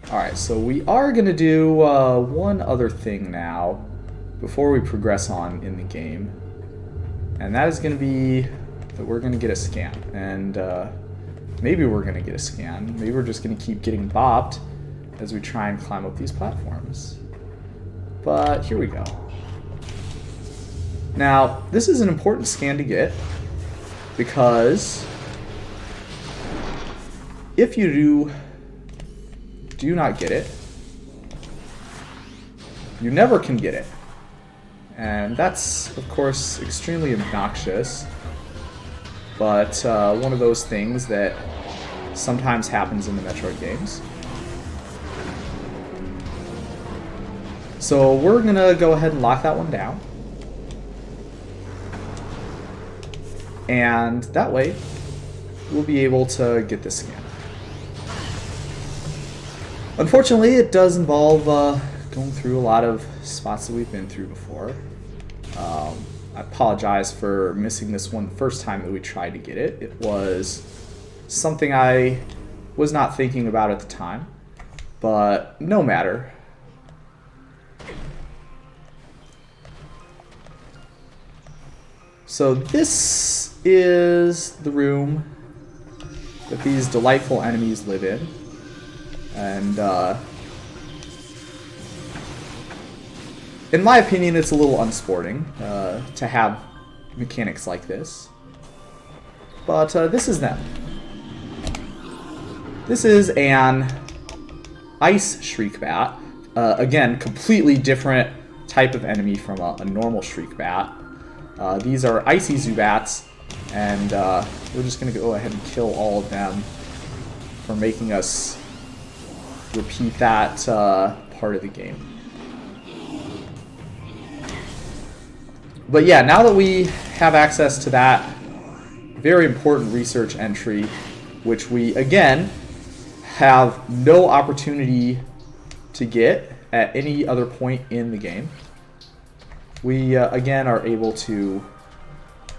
Alright, so we are going to do one other thing now before we progress on in the game. And that is going to be that we're going to get a scan. And maybe we're going to get a scan. Maybe we're just going to keep getting bopped as we try and climb up these platforms. But here we go. Now, this is an important scan to get because if you do not get it, you never can get it. And that's, of course, extremely obnoxious, but one of those things that sometimes happens in the Metroid games. So we're going to go ahead and lock that one down. And that way, we'll be able to get this scan. Unfortunately, it does involve going through a lot of spots that we've been through before. I apologize for missing this one the first time that we tried to get it. It was something I was not thinking about at the time, but no matter. So this is the room that these delightful enemies live in. And in my opinion, it's a little unsporting to have mechanics like this. But this is them. This is an ice shriek bat. Again, completely different type of enemy from a normal shriek bat. These are icy Zubats, and we're just going to go ahead and kill all of them for making us repeat that part of the game. But yeah, now that we have access to that very important research entry, which we, again, have no opportunity to get at any other point in the game, we, again, are able to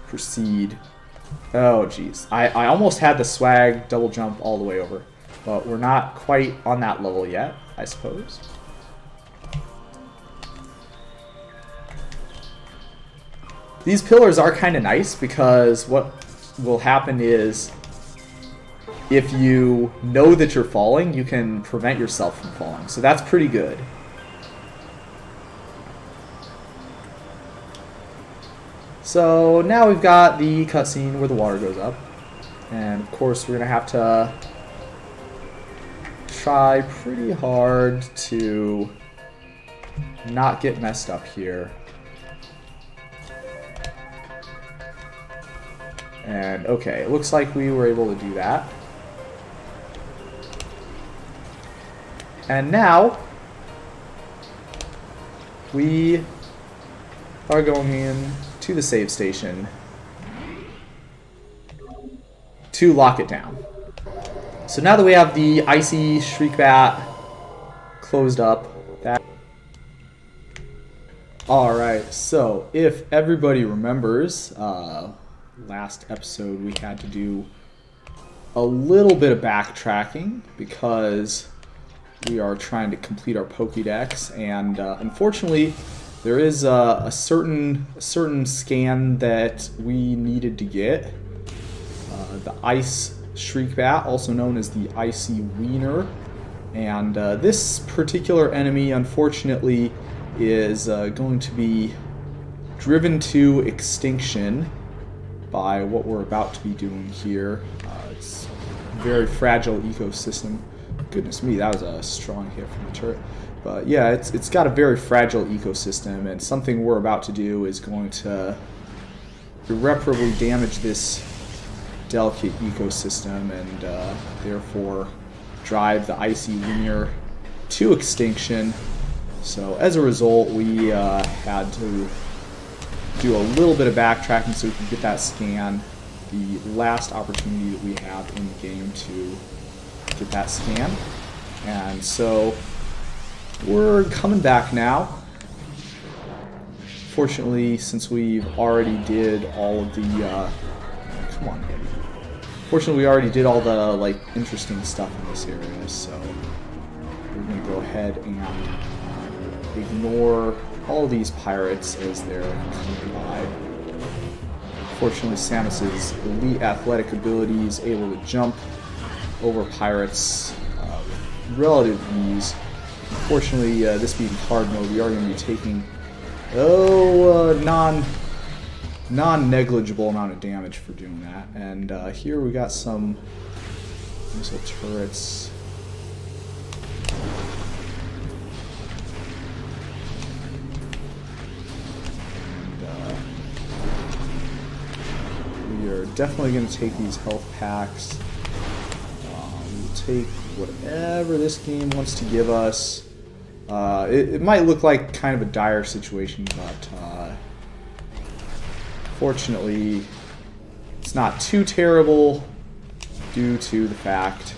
proceed. Oh, geez. I almost had the swag double jump all the way over, but we're not quite on that level yet, I suppose. These pillars are kind of nice because what will happen is if you know that you're falling, you can prevent yourself from falling. So that's pretty good. So now we've got the cutscene where the water goes up. And of course we're going to have to try pretty hard to not get messed up here. And okay, it looks like we were able to do that. And now we are going in to the save station to lock it down. So now that we have the icy shriek bat closed up, alright, so if everybody remembers, last episode we had to do a little bit of backtracking because we are trying to complete our Pokédex, and unfortunately there is a certain scan that we needed to get. The Ice Shriek Bat, also known as the Icy Wiener. And this particular enemy, unfortunately, is going to be driven to extinction by what we're about to be doing here. It's a very fragile ecosystem. Goodness me, that was a strong hit from the turret. But yeah, it's got a very fragile ecosystem, and something we're about to do is going to irreparably damage this delicate ecosystem and therefore drive the Icy Wiener to extinction. So as a result, we had to do a little bit of backtracking so we could get that scan, the last opportunity that we have in the game to get that scan. And so we're coming back now. Fortunately, since we've already did all of the come on, Eddie. Fortunately, we already did all the interesting stuff in this area, so we're going to go ahead and ignore all these pirates as they're coming by. Fortunately, Samus's elite athletic ability is able to jump over pirates with relative ease. Unfortunately, this being hard mode, we are going to be taking non-negligible amount of damage for doing that. And here we got some missile turrets. We are definitely going to take these health packs. We'll take whatever this game wants to give us. It might look like kind of a dire situation, but fortunately, it's not too terrible due to the fact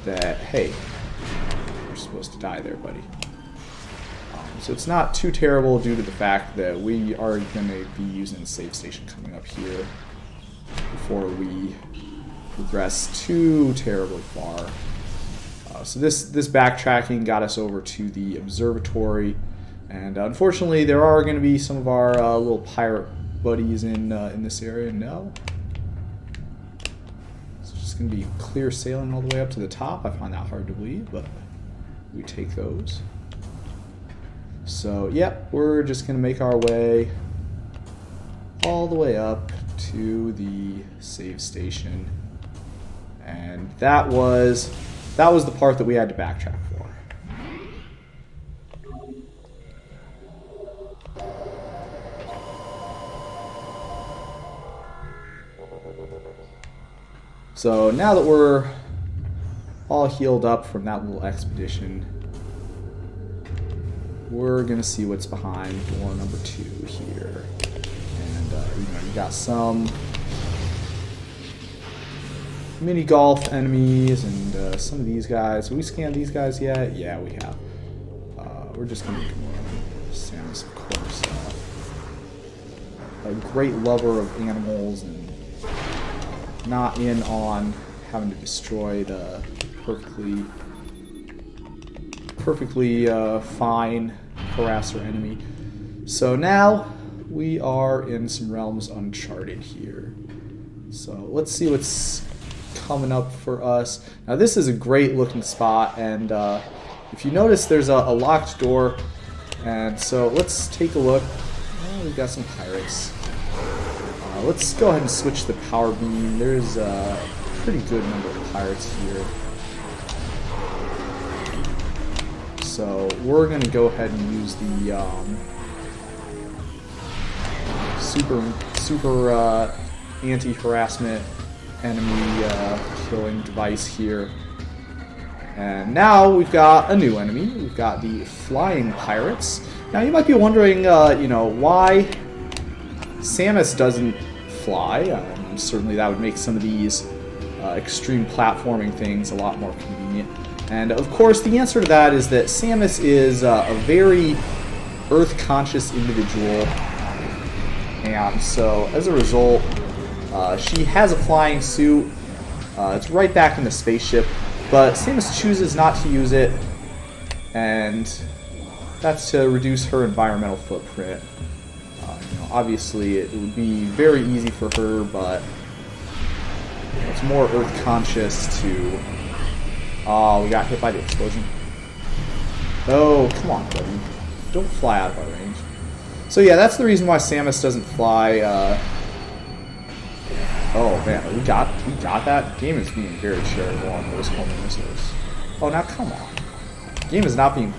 that, hey, you're supposed to die there, buddy. So it's not too terrible due to the fact that we are going to be using the save station coming up here before we progress too terribly far. So this backtracking got us over to the observatory, and unfortunately there are going to be some of our little pirate buddies in this area. No, it's just going to be clear sailing all the way up to the top. I find that hard to believe, but we take those. So yep, we're just going to make our way all the way up to the save station, and that was the part that we had to backtrack for. So now that we're all healed up from that little expedition, we're gonna see what's behind door number 2 here. And you got some mini golf enemies and some of these guys. Have we scanned these guys yet? Yeah, we have. We're just gonna ignore them. Samus, of course, a great lover of animals and not in on having to destroy the perfectly fine harasser enemy. So now we are in some realms uncharted here. So let's see what's coming up for us. Now this is a great looking spot, and if you notice there's a locked door, and so let's take a look. Oh, we've got some pirates. Let's go ahead and switch the power beam. There's a pretty good number of pirates here. So we're going to go ahead and use the super anti-harassment enemy killing device here. And now we've got a new enemy. We've got the flying pirates. Now you might be wondering, why Samus doesn't fly. Certainly that would make some of these extreme platforming things a lot more convenient. And of course the answer to that is that Samus is a very Earth-conscious individual, and so as a result she has a flying suit. It's right back in the spaceship, but Samus chooses not to use it, and that's to reduce her environmental footprint. Obviously it would be very easy for her, but it's more Earth conscious to... Oh, we got hit by the explosion. Oh, come on, buddy. Don't fly out of our range. So yeah, that's the reason why Samus doesn't fly. Oh man, we got that? The game is being very charitable on those homing missiles. Oh, now come on. The game is not being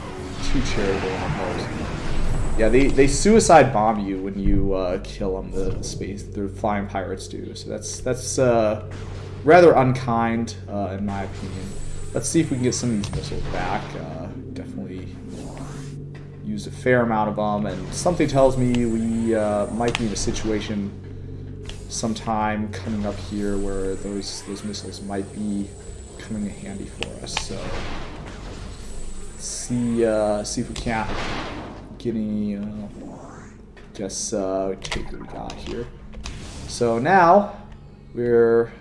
too charitable on those. Yeah, they suicide bomb you when you kill them. The flying pirates do. So that's rather unkind in my opinion. Let's see if we can get some of these missiles back. Definitely used a fair amount of them, and something tells me we might be in a situation sometime coming up here where those missiles might be coming in handy for us. So let's see if we can't get any. Guess take what we got here. So now we're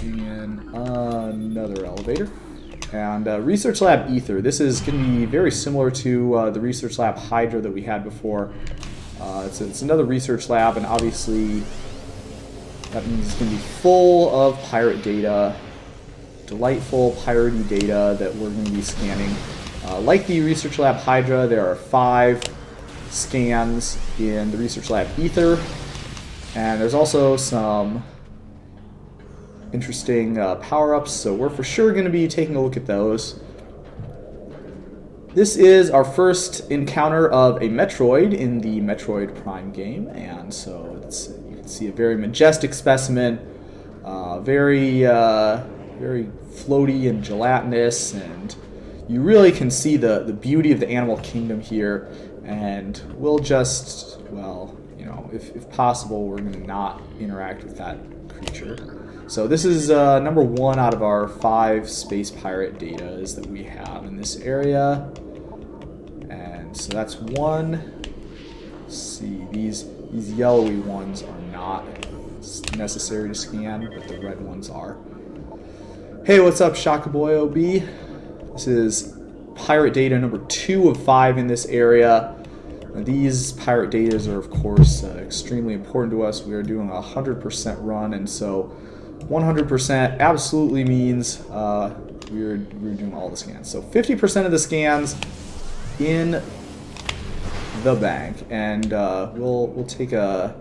in another elevator. And Research Lab Ether. This is going to be very similar to the Research Lab Hydra that we had before. It's another research lab, and obviously that means it's going to be full of pirate data, delightful piratey data that we're going to be scanning. Like the Research Lab Hydra, there are 5 scans in the Research Lab Ether, and there's also some interesting power-ups, so we're for sure going to be taking a look at those. This is our first encounter of a Metroid in the Metroid Prime game, and so you can see a very majestic specimen, very floaty and gelatinous, and you really can see the beauty of the animal kingdom here. And we'll just, well, you know, if possible, we're going to not interact with that creature. So this is number 1 out of our 5 space pirate datas that we have in this area. And so that's 1. Let's see, these yellowy ones are not necessary to scan, but the red ones are. Hey, what's up, Shakaboy OB? This is pirate data number 2 of 5 in this area. Now, these pirate datas are, of course, extremely important to us. We are doing a 100% run, and so 100% absolutely means we're doing all the scans. So 50% of the scans in the bank, and we'll take a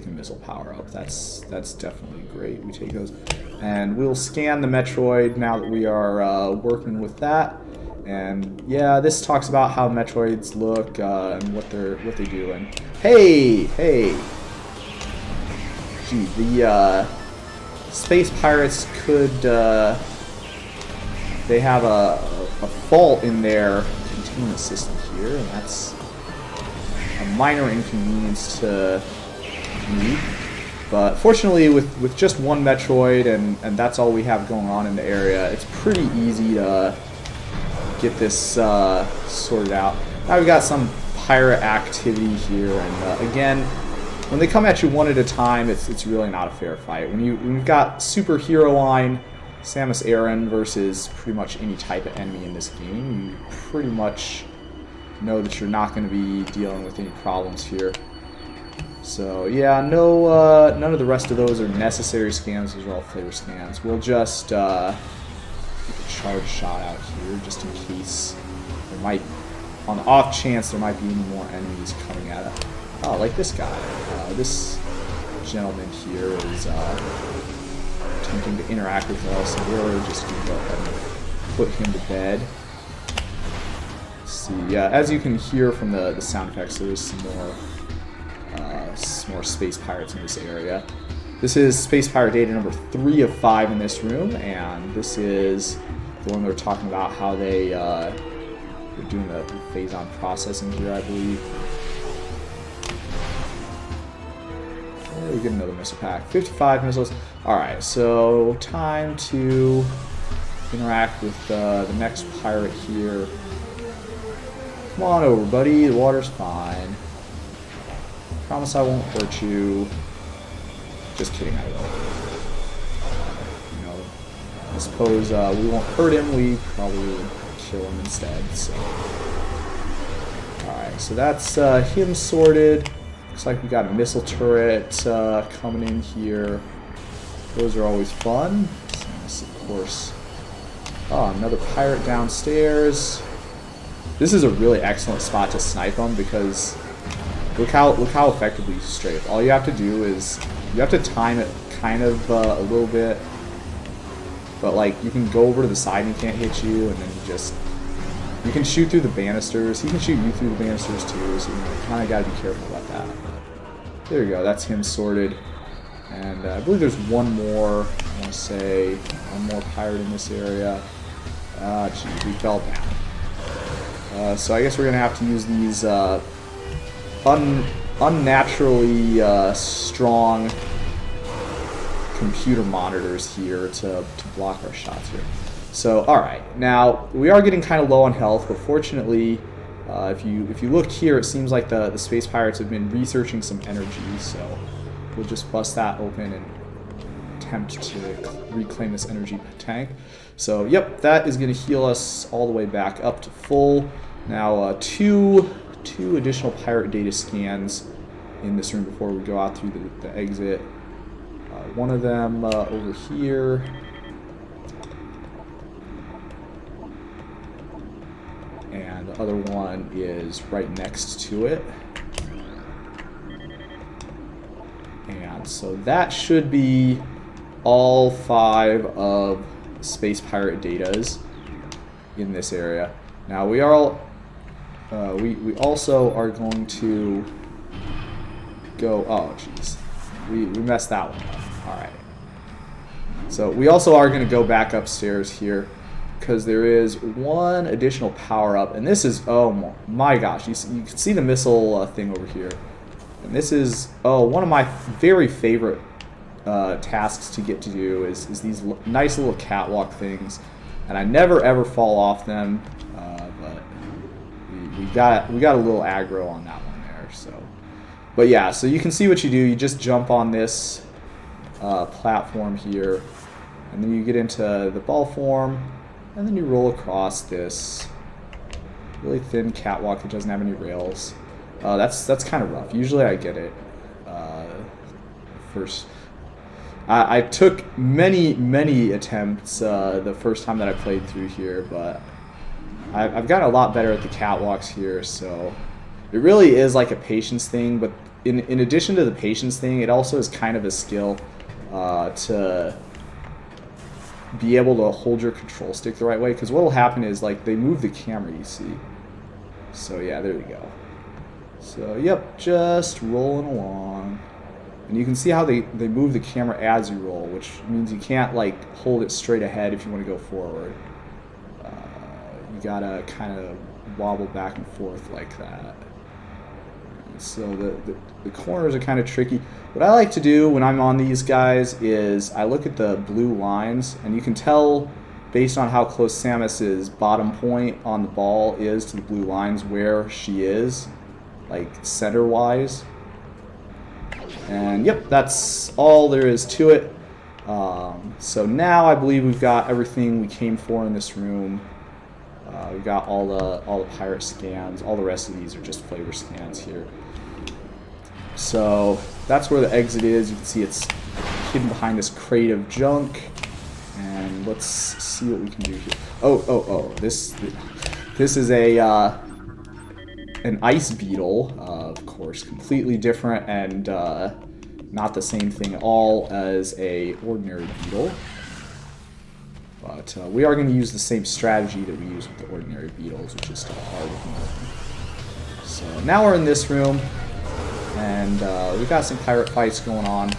missile power up. That's definitely great. We take those, and we'll scan the Metroid now that we are working with that. And yeah, this talks about how Metroids look and what they do. And hey, gee, the space pirates could they have a fault in their containment system here, and that's a minor inconvenience to me. But fortunately, with just 1 Metroid and that's all we have going on in the area, it's pretty easy to get this sorted out. Now we've got some pirate activity here, and again, when they come at you one at a time, it's really not a fair fight. When you've got superhero line Samus Aran versus pretty much any type of enemy in this game, you pretty much know that you're not going to be dealing with any problems here. So yeah, no, none of the rest of those are necessary scans. Those are all flavor scans. We'll just take a charge shot out here, just in case there might, on the off chance there might be any more enemies coming at it. Oh, like this guy. This gentleman here is attempting to interact with us, so we're just going to go ahead and put him to bed. Let's see, yeah, as you can hear from the sound effects, there is some more space pirates in this area. This is space pirate data number 3 of 5 in this room, and this is the one they're talking about how they're doing the phase-on processing here, I believe. We get another missile pack. 55 missiles. Alright, so time to interact with the next pirate here. Come on over, buddy. The water's fine. Promise I won't hurt you. Just kidding, I will. You know, I suppose we won't hurt him. We probably will kill him instead. So, alright, so that's him sorted. Looks like we got a missile turret coming in here. Those are always fun. So this, of course. Oh, another pirate downstairs. This is a really excellent spot to snipe them because look how effectively you strafe. All you have to do is you have to time it kind of a little bit, but like you can go over to the side and he can't hit you, and then you can shoot through the banisters. He can shoot you through the banisters too, so you kind of got to be careful about that. But there you go. That's him sorted. And I believe there's one more, I want to say, one more pirate in this area. Ah, geez, we fell down. So I guess we're going to have to use these unnaturally strong computer monitors here to block our shots here. So, alright, now we are getting kind of low on health, but fortunately, if you look here, it seems like the space pirates have been researching some energy, so we'll just bust that open and attempt to reclaim this energy tank. So, yep, that is going to heal us all the way back up to full. Now, two additional pirate data scans in this room before we go out through the exit. One of them over here. And the other one is right next to it. And so that should be all 5 of Space Pirate Datas in this area. Now we are we also are going to go. Oh, jeez, we messed that one up. All right. So we also are going to go back upstairs here because there is one additional power up, and this is, oh my gosh, you can see the missile thing over here, and this is one of my very favorite tasks to get to do is these nice little catwalk things, and I never ever fall off them, but we got a little aggro on that one there. So, but yeah, so you can see what you do. You just jump on this platform here, and then you get into the ball form, and then you roll across this really thin catwalk that doesn't have any rails. That's kind of rough. Usually I get it first. I took many attempts the first time that I played through here, but I've gotten a lot better at the catwalks here, so it really is like a patience thing, but in addition to the patience thing, it also is kind of a skill to be able to hold your control stick the right way, because what will happen is, like, they move the camera, you see. So yeah, there we go. So yep, just rolling along. And you can see how they move the camera as you roll, which means you can't, like, hold it straight ahead if you want to go forward. You gotta kind of wobble back and forth like that. So the corners are kind of tricky. What I like to do when I'm on these guys is I look at the blue lines, and you can tell based on how close Samus's bottom point on the ball is to the blue lines where she is, like center-wise. And yep, that's all there is to it. So now I believe we've got everything we came for in this room. We've got all the pirate scans. All the rest of these are just flavor scans here. So that's where the exit is. You can see it's hidden behind this crate of junk. And let's see what we can do here. Oh! This is an ice beetle, of course, completely different and not the same thing at all as a ordinary beetle. But we are going to use the same strategy that we use with the ordinary beetles, which is to hard ignore. So now we're in this room, and we've got some pirate fights going on.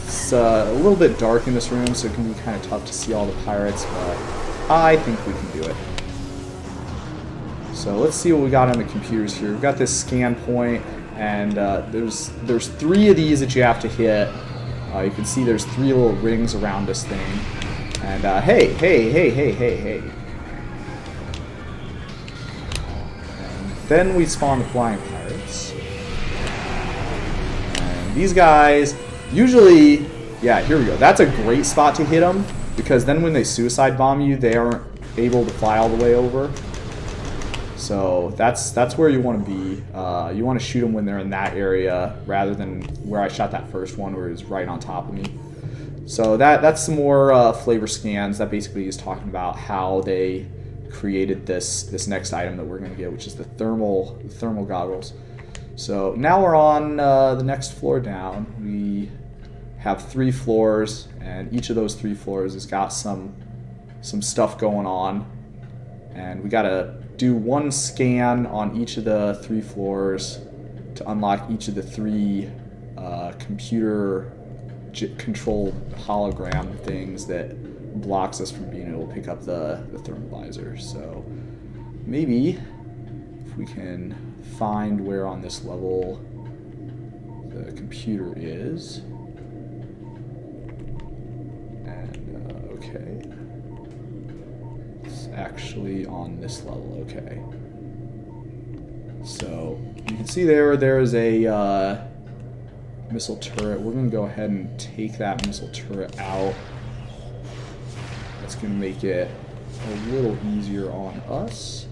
It's a little bit dark in this room, so it can be kind of tough to see all the pirates, but I think we can do it. So let's see what we got on the computers here. We've got this scan point, and there's 3 of these that you have to hit. You can see there's 3 little rings around this thing. And hey. And then we spawn the flying pirates. And these guys, usually, yeah, here we go. That's a great spot to hit them, because then when they suicide bomb you, they aren't able to fly all the way over. So that's where you want to be. You want to shoot them when they're in that area, rather than where I shot that first one, where it was right on top of me. So that's some more flavor scans. That basically is talking about how they created this next item that we're going to get, which is the thermal goggles. So now we're on the next floor down. We have 3 floors, and each of those 3 floors has got some stuff going on, and we got to do 1 scan on each of the 3 floors to unlock each of the 3 computer controlled hologram things that blocks us from being able to pick up the thermal visor. So maybe if we can find where on this level the computer is. And okay, it's actually on this level. Okay, so you can see there is a missile turret. We're going to go ahead and take that missile turret out. That's going to make it a little easier on us.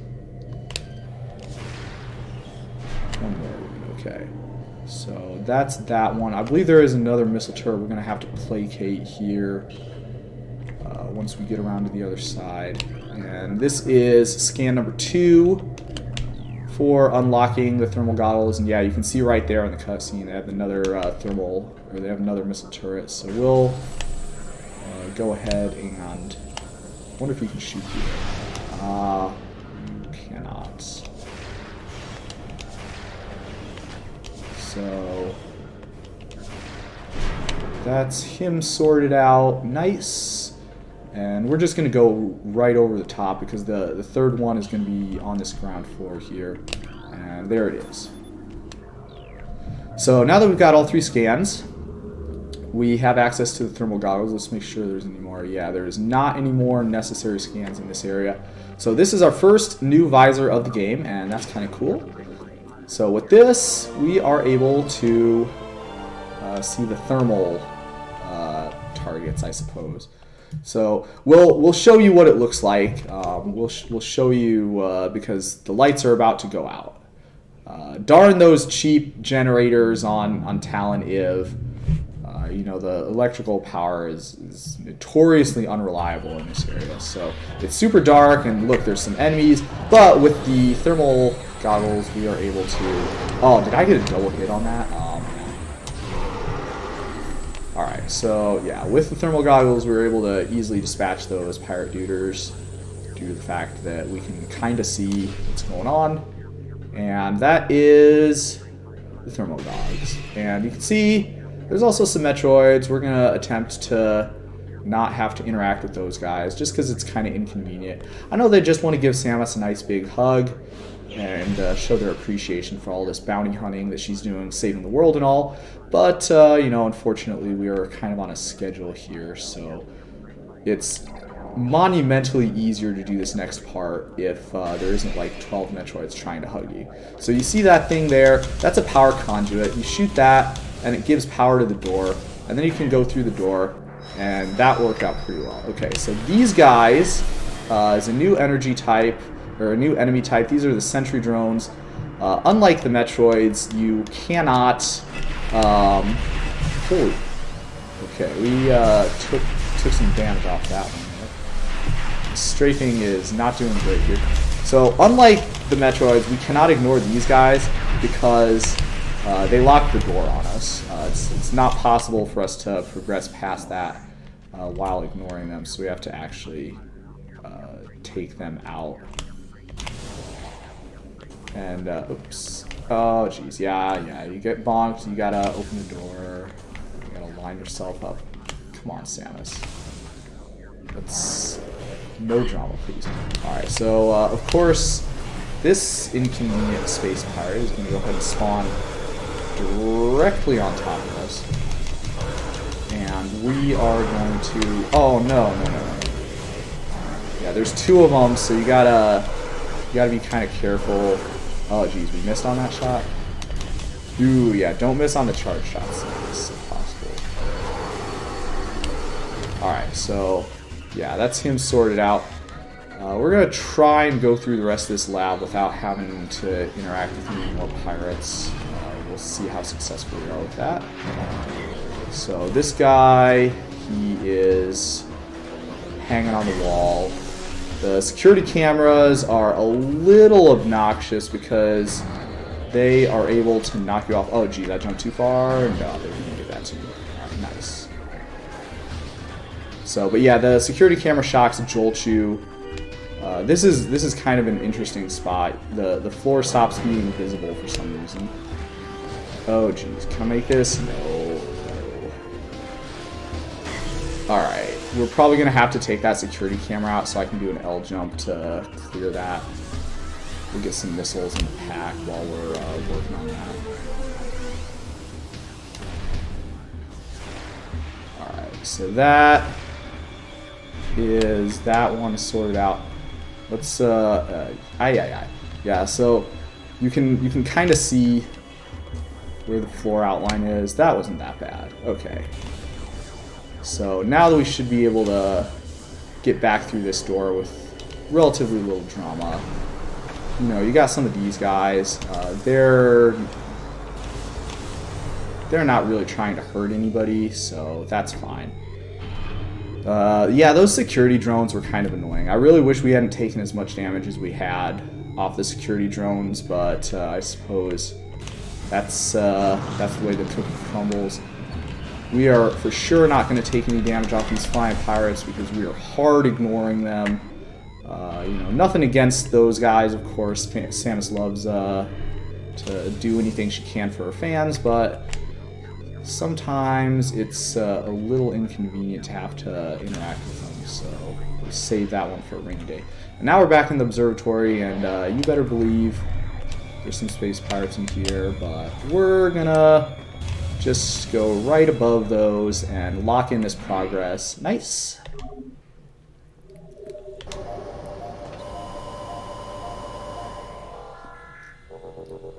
One more. Okay. So that's that one. I believe there is another missile turret we're going to have to placate here once we get around to the other side. And this is scan number 2 for unlocking the thermal goggles. And yeah, you can see right there in the cutscene they have another they have another missile turret. So we'll go ahead and wonder if we can shoot here. You cannot. So that's him sorted out. Nice. And we're just going to go right over the top because the third one is going to be on this ground floor here. And there it is. So now that we've got all 3 scans, we have access to the thermal goggles. Let's make sure there's any more. Yeah, there is not any more necessary scans in this area. So this is our first new visor of the game, and that's kind of cool. So with this, we are able to see the thermal targets, I suppose. So we'll show you what it looks like. We'll show you because the lights are about to go out. Darn those cheap generators on Talon Iv. You know, the electrical power is notoriously unreliable in this area. So it's super dark, and look, there's some enemies. But with the thermal goggles, we are able to... Oh, did I get a double hit on that? Alright, so yeah, with the thermal goggles, we were able to easily dispatch those pirate duders due to the fact that we can kind of see what's going on. And that is the thermal goggles. And you can see there's also some Metroids. We're going to attempt to not have to interact with those guys just because it's kind of inconvenient. I know they just want to give Samus a nice big hug and show their appreciation for all this bounty hunting that she's doing, saving the world and all. But, you know, unfortunately, we are kind of on a schedule here, so it's monumentally easier to do this next part if there isn't like 12 Metroids trying to hug you. So you see that thing there? That's a power conduit. You shoot that, and it gives power to the door, and then you can go through the door, and that worked out pretty well. Okay, so these guys is a new energy type, or a new enemy type. These are the sentry drones. Unlike the Metroids, you cannot... holy... Okay, we took some damage off that one. Strafing is not doing great here. So, unlike the Metroids, we cannot ignore these guys because they lock the door on us. It's not possible for us to progress past that while ignoring them, so we have to actually take them out. And, oops. Oh, jeez. Yeah. You get bonked. You gotta open the door. You gotta line yourself up. Come on, Samus. That's... No drama, please. Alright, so, of course, this inconvenient space pirate is gonna go ahead and spawn directly on top of us. And we are going to... Oh, no. Yeah, there's 2 of them, so you gotta be kind of careful. Oh, geez, we missed on that shot. Ooh, yeah, don't miss on the charge shots. It's impossible. Alright, so, yeah, that's him sorted out. We're going to try and go through the rest of this lab without having to interact with any more pirates. We'll see how successful we are with that. So, this guy, he is hanging on the wall. The security cameras are a little obnoxious because they are able to knock you off. Oh, geez, I jumped too far. No, they didn't do that to me. Alright, nice. So, but yeah, the security camera shocks jolt you. This is kind of an interesting spot. The floor stops being visible for some reason. Oh, geez, can I make this? No. Alright, we're probably going to have to take that security camera out so I can do an L jump to clear that. We'll get some missiles in the pack while we're working on that. Alright, so that is that one sorted out. Let's, yeah, so you can kind of see where the floor outline is. That wasn't that bad. Okay. So now that we should be able to get back through this door with relatively little drama. You know, you got some of these guys. They're not really trying to hurt anybody, so that's fine. Yeah, those security drones were kind of annoying. I really wish we hadn't taken as much damage as we had off the security drones, but I suppose that's the way the cookie crumbles. We are for sure not going to take any damage off these flying pirates because we are hard ignoring them. You know, nothing against those guys, of course. Samus loves to do anything she can for her fans, but sometimes it's a little inconvenient to have to interact with them, so we'll save that one for a rainy day. And now we're back in the observatory, and you better believe there's some space pirates in here, but we're gonna just go right above those and lock in this progress. Nice.